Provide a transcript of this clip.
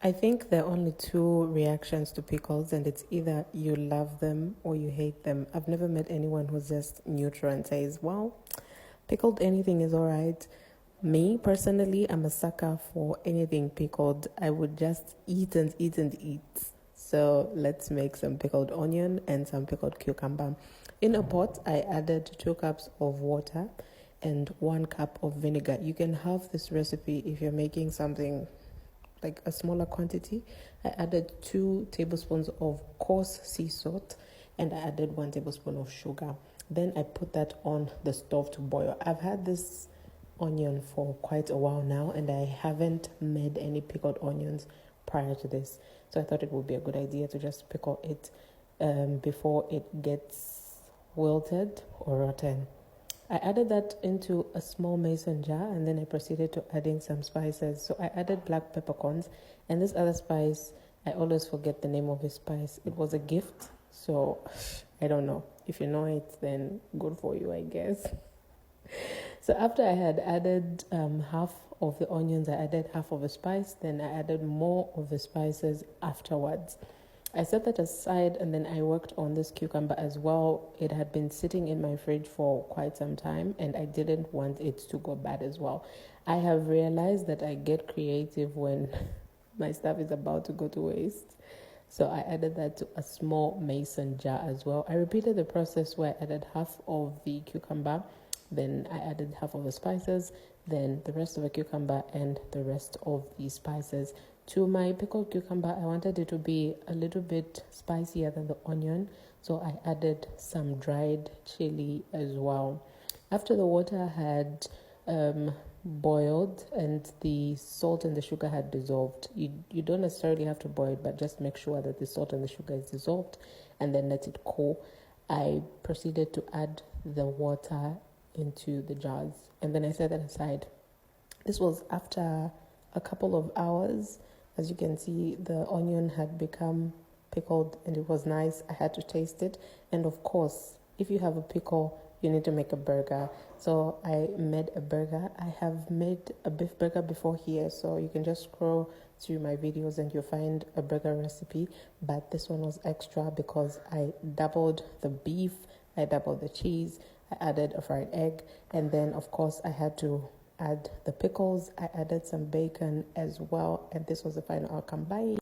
I think there are only two reactions to pickles, and it's either you love them or you hate them. I've never met anyone who's just neutral and says, well, pickled anything is all right. Me, personally, I'm a sucker for anything pickled. I would just eat and eat and eat. So let's make some pickled onion and some pickled cucumber. In a pot, I added 2 cups of water and 1 cup of vinegar. You can have this recipe if you're making something like a smaller quantity. I added 2 tablespoons of coarse sea salt and I added 1 tablespoon of sugar. Then I put that on the stove to boil. I've had this onion for quite a while now and I haven't made any pickled onions prior to this. So I thought it would be a good idea to just pickle it before it gets wilted or rotten. I added that into a small mason jar and then I proceeded to adding some spices. So I added black peppercorns and this other spice, I always forget the name of this spice. It was a gift, so I don't know. If you know it, then good for you, I guess. So after I had added half of the onions, I added half of the spice, then I added more of the spices afterwards. I set that aside and then I worked on this cucumber as well. It had been sitting in my fridge for quite some time and I didn't want it to go bad as well. I have realized that I get creative when my stuff is about to go to waste. So I added that to a small mason jar as well. I repeated the process where I added half of the cucumber, then I added half of the spices, then the rest of the cucumber and the rest of the spices. To my pickled cucumber, I wanted it to be a little bit spicier than the onion, so I added some dried chili as well. After the water had boiled and the salt and the sugar had dissolved, you don't necessarily have to boil it, but just make sure that the salt and the sugar is dissolved and then let it cool. I proceeded to add the water into the jars and then I set that aside. This was after a couple of hours. As you can see, the onion had become pickled and it was nice. I had to taste it. And of course, if you have a pickle, you need to make a burger. So I made a burger. I have made a beef burger before here, so you can just scroll through my videos and you'll find a burger recipe. But this one was extra because I doubled the beef, I doubled the cheese, I added a fried egg, and then of course I had to add the pickles. I added some bacon as well, and this was the final outcome. Bye.